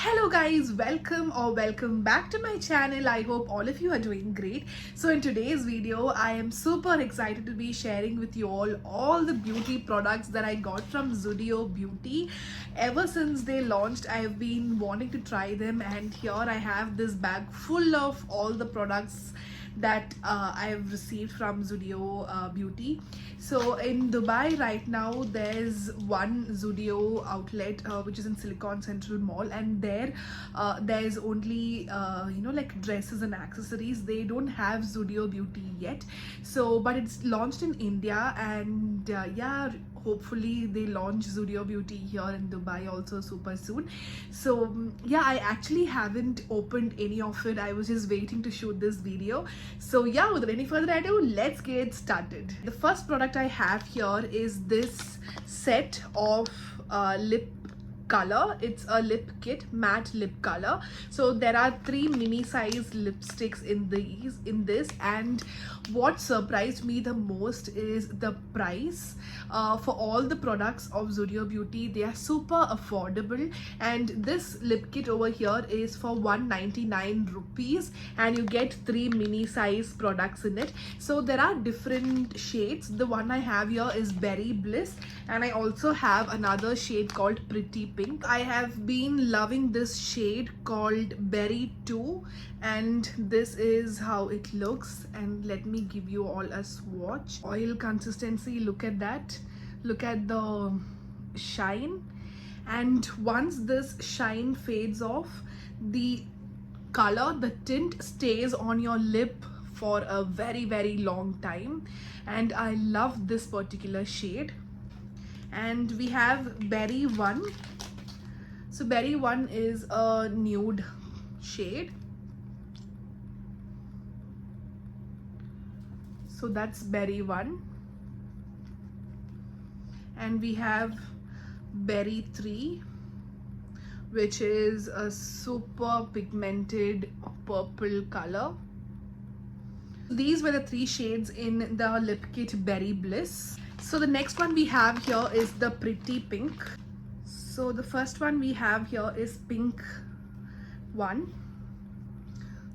Hello guys, welcome back to my channel. I hope all of you are doing great. So in today's video I am super excited to be sharing with you all the beauty products that I got from Zudio Beauty. Ever since they launched, I have been wanting to try them, and here I have this bag full of all the products that I have received from Zudio Beauty. So in Dubai right now there's one Zudio outlet which is in Silicon Central Mall, and there's only like dresses and accessories. They don't have Zudio Beauty yet, so but it's launched in India, and yeah, hopefully they launch Zudio Beauty here in Dubai also super soon. So yeah, I actually haven't opened any of it. I was just waiting to shoot this video. So yeah, without any further ado, let's get started. The first product I have here is this set of lip color. It's a lip kit, matte lip color. So there are 3 mini size lipsticks in this, and what surprised me the most is the price. For all the products of Zudio Beauty, they are super affordable, and this lip kit over here is for 199 rupees, and you get 3 mini size products in it. So there are different shades. The one I have here is Berry Bliss, and I also have another shade called Pretty Pink. I have been loving this shade called Berry 2, and this is how it looks. And let me give you all a swatch. Oil consistency, look at that. Look at the shine, and once this shine fades off, the color, the tint stays on your lip for a very long time, and I love this particular shade. And we have Berry 1. So Berry 1 is a nude shade. So that's Berry 1. And we have Berry 3, which is a super pigmented purple color. These were the 3 shades in the lip kit Berry Bliss. So the next one we have here is the Pretty Pink. So the first one we have here is Pink 1.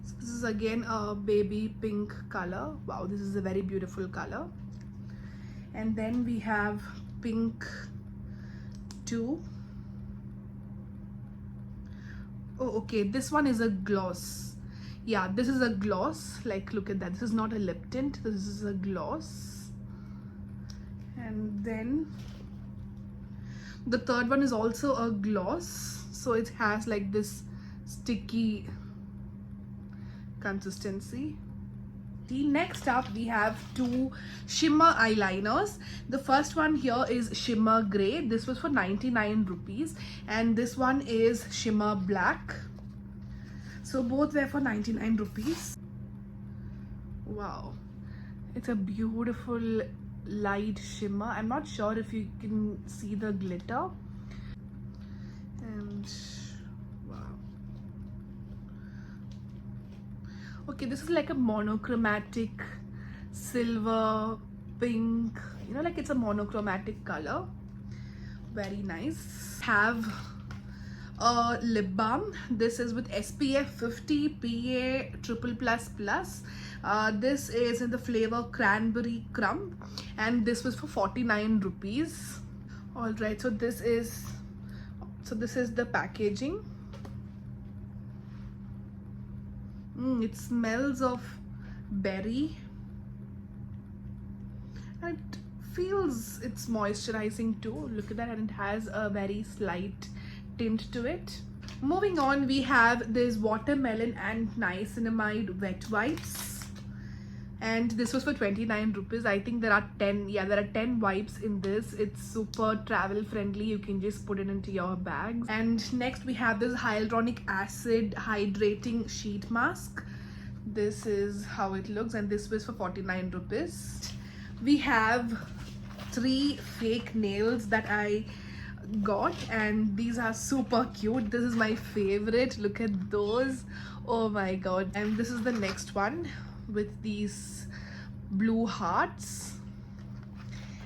So this is again a baby pink color. Wow, this is a very beautiful color. And then we have Pink 2. Oh, okay, this one is a gloss. Yeah, this is a gloss. Like, look at that. This is not a lip tint. This is a gloss. And then the third one is also a gloss. So it has like this sticky consistency. Next up we have 2 shimmer eyeliners. The first one here is Shimmer Grey. This was for 99 rupees, and this one is Shimmer Black. So both were for 99 rupees. Wow, it's a beautiful light shimmer. I'm not sure if you can see the glitter. And okay, this is like a monochromatic silver pink, like it's a monochromatic color. Very nice. Have a lip balm. This is with SPF 50 PA triple plus plus. This is in the flavor Cranberry Crumb, and this was for 49 rupees. All right, so this is the packaging. It smells of berry, and it feels it's moisturizing too. Look at that, and it has a very slight tint to it. Moving on, we have this Watermelon and Niacinamide wet wipes, and this was for 29 rupees. I think there are 10 wipes in this. It's super travel friendly. You can just put it into your bags. And next we have this hyaluronic acid hydrating sheet mask. This is how it looks, and this was for 49 rupees. We have 3 fake nails that I got, and these are super cute. This is my favorite. Look at those. Oh my god. And this is the next one with these blue hearts,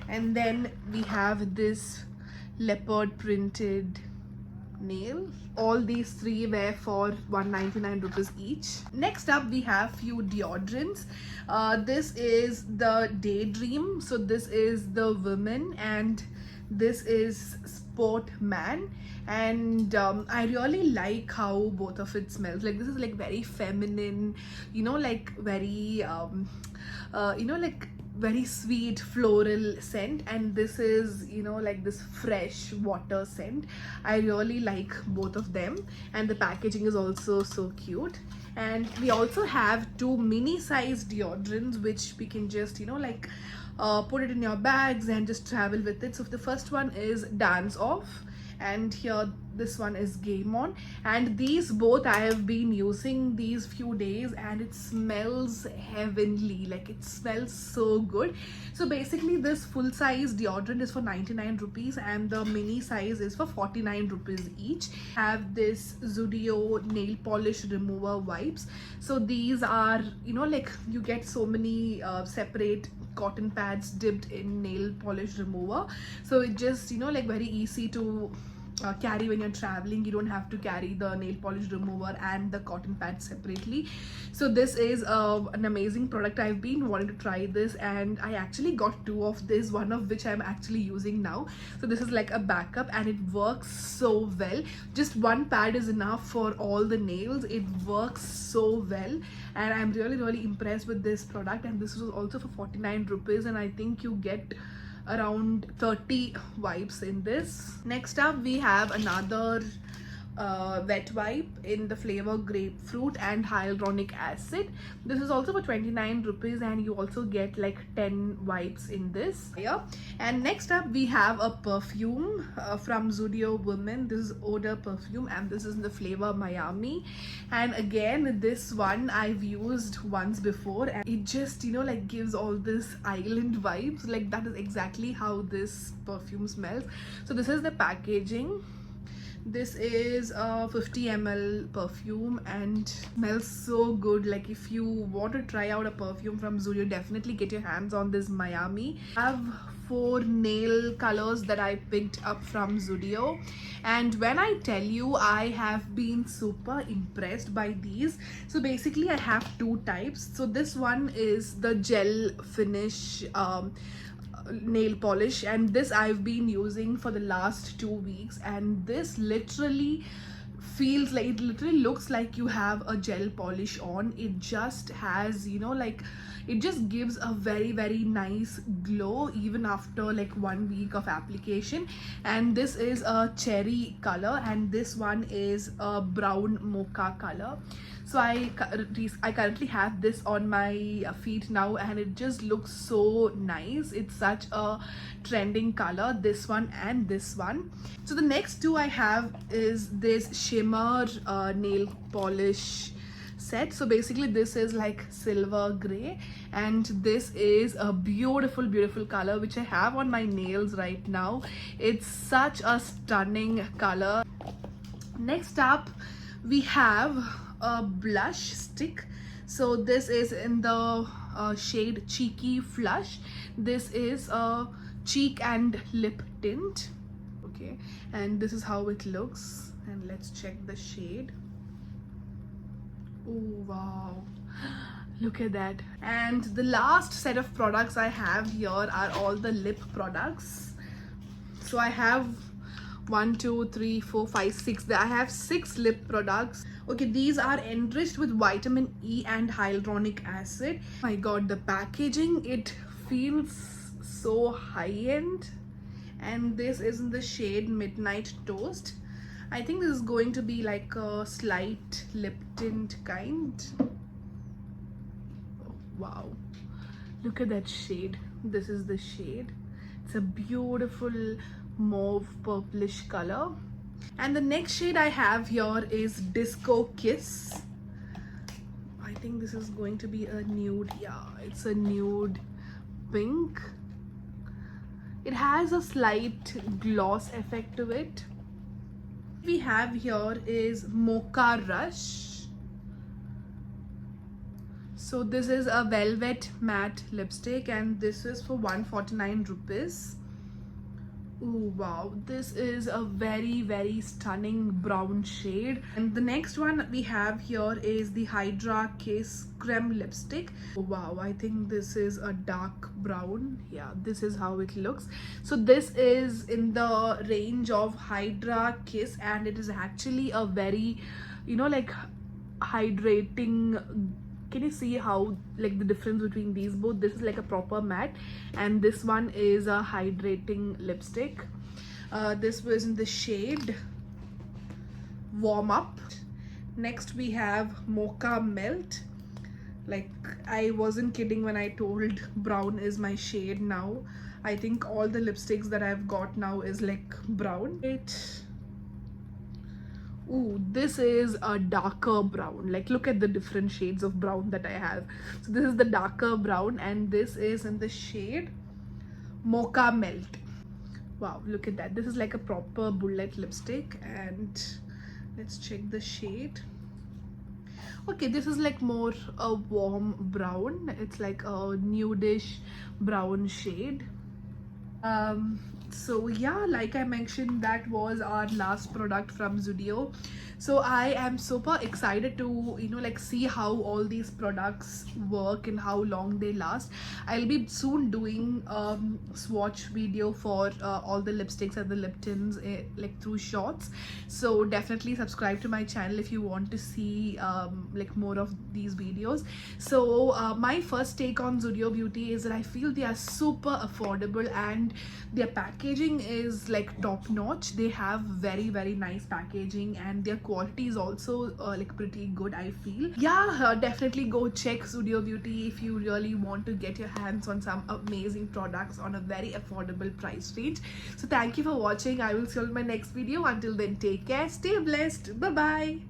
and then we have this leopard printed nail. All these three were for 199 rupees each. Next up we have few deodorants. This is the Daydream, so this is the women, and this is Sport Man. And I really like how both of it smells. Like this is like very feminine, you know, like very you know, like very sweet floral scent, and this is, you know, like this fresh water scent. I really like both of them, and the packaging is also so cute. And we also have two mini size deodorants which we can just, you know, like put it in your bags and just travel with it. So the first one is Dance Off, and here this one is Game On, and these both I have been using these few days, and it smells heavenly. Like it smells so good. So basically this full size deodorant is for 99 rupees and the mini size is for 49 rupees each. Have this Zudio nail polish remover wipes. So these are, you know, like you get so many separate cotton pads dipped in nail polish remover, so it just, you know, like very easy to carry when you're traveling. You don't have to carry the nail polish remover and the cotton pad separately. So this is an amazing product. I've been wanting to try this, and I actually got two of this, one of which I'm actually using now. So this is like a backup, and it works so well. Just one pad is enough for all the nails. It works so well, and I'm really impressed with this product. And this was also for 49 rupees, and I think you get around 30 wipes in this. Next up we have another wet wipe in the flavor grapefruit and hyaluronic acid. This is also for 29 rupees, and you also get like 10 wipes in this. Yeah. And next up we have a perfume from Zudio Women. This is odor perfume, and this is in the flavor Miami. And again, this one I've used once before, and it just, you know, like gives all this island vibes. Like that is exactly how this perfume smells. So this is the packaging. This is a 50 ml perfume and smells so good. Like if you want to try out a perfume from Zudio, definitely get your hands on this Miami. I have 4 nail colors that I picked up from Zudio, and when I tell you, I have been super impressed by these. So basically I have two types. So this one is the gel finish nail polish, and this I've been using for the last 2 weeks, and this literally feels like, it literally looks like you have a gel polish on. It just has, you know, like it just gives a very nice glow even after like 1 week of application. And this is a cherry color, and this one is a brown mocha color. So I currently have this on my feet now, and it just looks so nice. It's such a trending color, this one and this one. So the next two I have is this shimmer nail polish set. So basically this is like silver gray, and this is a beautiful color which I have on my nails right now. It's such a stunning color. Next up we have a blush stick. So this is in the shade Cheeky Flush. This is a cheek and lip tint. Okay, and this is how it looks, and let's check the shade. Oh wow, look at that. And the last set of products I have here are all the lip products. So I have 1 2 3 4 5 6, I have 6 lip products. Okay, these are enriched with vitamin E and hyaluronic acid. My god, the packaging, it feels so high-end. And this is in the shade Midnight Toast. I think this is going to be like a slight lip tint kind. Oh, wow, look at that shade. This is the shade. It's a beautiful mauve purplish color. And the next shade I have here is Disco Kiss. I think this is going to be a nude. Yeah, it's a nude pink. It has a slight gloss effect to it. We have here is Mocha Rush. So this is a velvet matte lipstick, and this is for 149 rupees. Oh wow, this is a very stunning brown shade. And the next one we have here is the Hydra Kiss Creme Lipstick. Oh wow, I think this is a dark brown. Yeah, this is how it looks. So this is in the range of Hydra Kiss, and it is actually a very, like hydrating. Can you see how like the difference between these both? This is like a proper matte, and this one is a hydrating lipstick. This was in the shade Warm Up. Next we have Mocha Melt. Like, I wasn't kidding when I told brown is my shade now. I think all the lipsticks that I've got now is like brown. Ooh, this is a darker brown. Like, look at the different shades of brown that I have. So this is the darker brown, and this is in the shade Mocha Melt. Wow, look at that. This is like a proper bullet lipstick, and let's check the shade. Okay, this is like more a warm brown. It's like a nudish brown shade. So yeah, like I mentioned, that was our last product from Zudio. So I am super excited to like see how all these products work and how long they last. I'll be soon doing swatch video for all the lipsticks and the lip tints like through shorts. So definitely subscribe to my channel if you want to see like more of these videos. So my first take on Zudio Beauty is that I feel they are super affordable, and their packaging is like top notch. They have very nice packaging, and their quality is also like pretty good, I feel. Yeah, definitely go check Zudio Beauty if you really want to get your hands on some amazing products on a very affordable price range. So thank you for watching. I will see you in my next video. Until then, take care, stay blessed, bye bye.